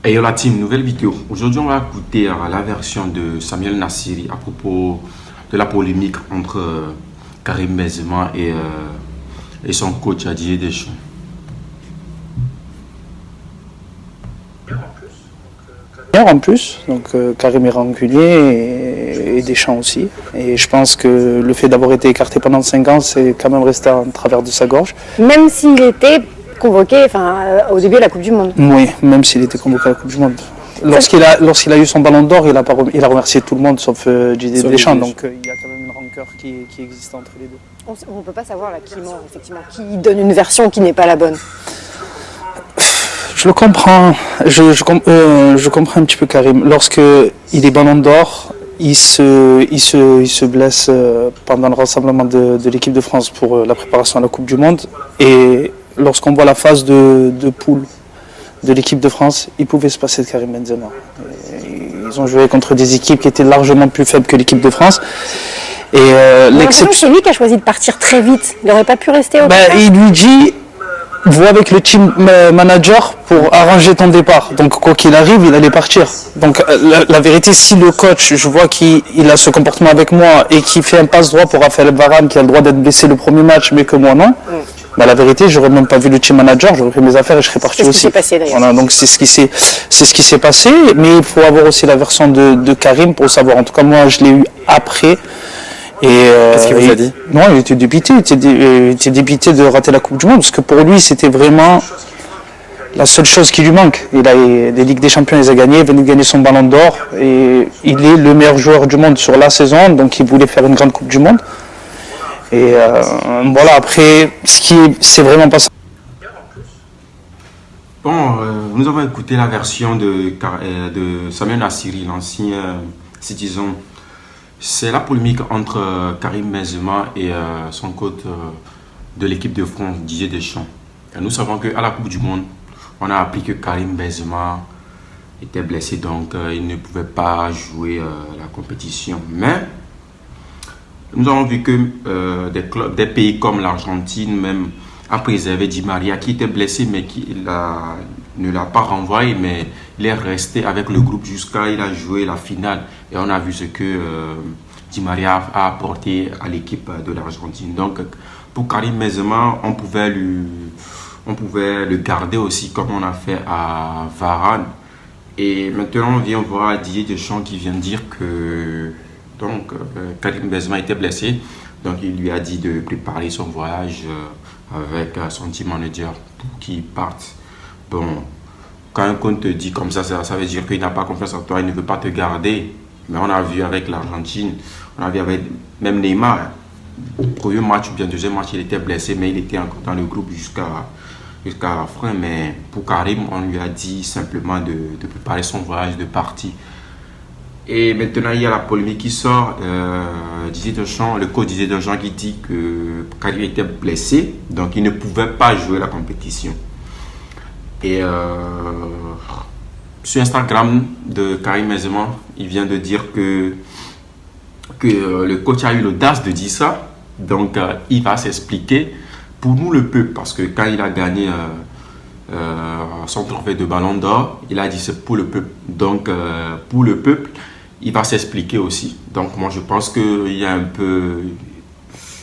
Hey yo la team, nouvelle vidéo. Aujourd'hui, on va écouter la version de Samuel Nassiri à propos de la polémique entre Karim Benzema et son coach Didier Deschamps. En plus, donc Karim est rancunier et Deschamps aussi. Et je pense que le fait d'avoir été écarté pendant 5 ans, c'est quand même resté en travers de sa gorge. Même s'il était convoqué au début de la Coupe du Monde. Oui, même s'il était convoqué à la Coupe du Monde. Lorsqu'il a eu son ballon d'or, il a remercié tout le monde sauf Didier Deschamps. Donc il y a quand même une rancœur qui existe entre les deux. On ne peut pas savoir là, qui ment, effectivement, qui donne une version qui n'est pas la bonne. Je le comprends, je comprends un petit peu Karim. Lorsqu'il est ballon d'or, il se blesse pendant le rassemblement de l'équipe de France pour la préparation à la Coupe du Monde. Et lorsqu'on voit la phase de poule de l'équipe de France, il pouvait se passer de Karim Benzema. Ils ont joué contre des équipes qui étaient largement plus faibles que l'équipe de France. Et c'est lui qui a choisi de partir très vite. Il n'aurait pas pu rester au départ. Il lui dit... Vois avec le team manager pour arranger ton départ. Donc quoi qu'il arrive, il allait partir. Donc la vérité, si le coach, je vois qu'il a ce comportement avec moi et qu'il fait un passe droit pour Raphaël Varane qui a le droit d'être blessé le premier match, mais que moi non, la vérité, j'aurais même pas vu le team manager, j'aurais pris mes affaires et je serais parti aussi. C'est ce qui s'est passé d'ailleurs. Voilà, donc c'est ce qui s'est passé, mais il faut avoir aussi la version de Karim pour savoir. En tout cas, moi, je l'ai eu après. Qu'est-ce qu'il vous a dit? Non, il était dépité. Il était dépité de rater la Coupe du Monde parce que pour lui, c'était vraiment la seule chose qui lui manque. Il a des Ligues des Champions, il a gagné, il est venu gagner son ballon d'or et il est le meilleur joueur du monde sur la saison, donc il voulait faire une grande Coupe du Monde. Et voilà, après, c'est vraiment pas ça. Bon, nous avons écouté la version de Samuel Nassiri, l'ancien Citizen. C'est la polémique entre Karim Benzema et son coach de l'équipe de France, Didier Deschamps. Et nous savons qu'à la Coupe du Monde, on a appris que Karim Benzema était blessé, donc il ne pouvait pas jouer la compétition. Mais nous avons vu que des pays comme l'Argentine même a préservé Di Maria qui était blessé mais qui ne l'a pas renvoyé, mais il est resté avec le groupe jusqu'à il a joué la finale et on a vu ce que Di Maria a apporté à l'équipe de l'Argentine. Donc pour Karim Benzema, on pouvait le garder aussi comme on a fait à Varane. Et maintenant on vient voir Didier Deschamps qui vient dire que Karim Benzema était blessé, donc il lui a dit de préparer son voyage avec son team manager pour qu'il parte. Bon, quand un coach te dit comme ça veut dire qu'il n'a pas confiance en toi, il ne veut pas te garder. Mais on a vu avec l'Argentine, on a vu avec même Neymar, premier match ou bien deuxième match, il était blessé, mais il était encore dans le groupe jusqu'à la fin. Mais pour Karim, on lui a dit simplement de préparer son voyage, de partir. Et maintenant, il y a la polémique qui sort. Didier Deschamps, le coach Didier Deschamps qui dit que Karim était blessé, donc il ne pouvait pas jouer la compétition. Et sur Instagram de Karim Benzema, il vient de dire que le coach a eu l'audace de dire ça. Donc, il va s'expliquer pour nous le peuple. Parce que quand il a gagné son trophée de ballon d'or, il a dit c'est pour le peuple. Donc, pour le peuple, il va s'expliquer aussi. Donc, moi, je pense qu'il y a un peu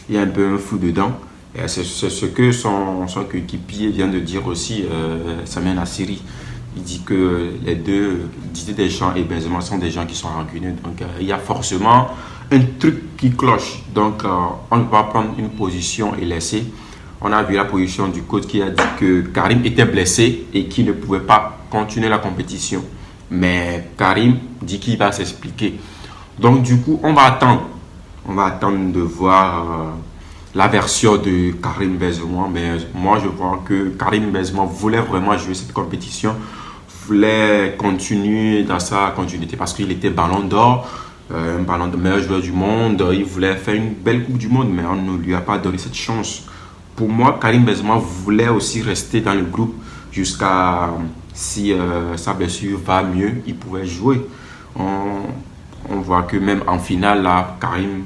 un fou dedans. Et c'est ce que son coéquipier vient de dire aussi, Samuel Nassiri. Il dit que les deux, Didier Deschamps et Benzema, sont des gens qui sont rancuniers. Donc, il y a forcément un truc qui cloche. Donc, on va prendre une position et laisser. On a vu la position du coach qui a dit que Karim était blessé et qu'il ne pouvait pas continuer la compétition. Mais Karim dit qu'il va s'expliquer. Donc, du coup, on va attendre. On va attendre de voir la version de Karim Benzema. Mais moi, je vois que Karim Benzema voulait vraiment jouer cette compétition, voulait continuer dans sa continuité parce qu'il était ballon d'or, un ballon de meilleur joueur du monde. Il voulait faire une belle Coupe du Monde, mais on ne lui a pas donné cette chance. Pour moi, Karim Benzema voulait aussi rester dans le groupe jusqu'à si sa blessure va mieux, il pouvait jouer. On voit que même en finale, là, Karim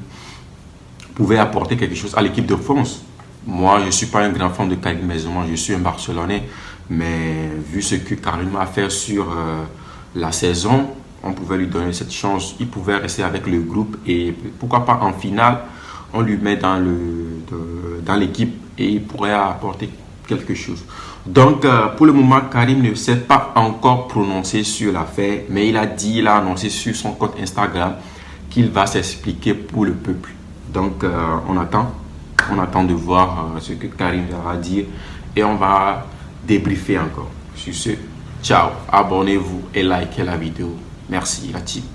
pouvait apporter quelque chose à l'équipe de France. Moi, je ne suis pas un grand fan de Karim Benzema, je suis un Barcelonais. Mais vu ce que Karim a fait sur la saison, on pouvait lui donner cette chance. Il pouvait rester avec le groupe et pourquoi pas en finale, on lui met dans l'équipe et il pourrait apporter quelque chose. Donc, pour le moment, Karim ne s'est pas encore prononcé sur l'affaire, mais il a annoncé sur son compte Instagram qu'il va s'expliquer pour le peuple. Donc, on attend de voir ce que Karim va dire et on va débriefer encore. Sur ce, ciao, abonnez-vous et likez la vidéo. Merci la team.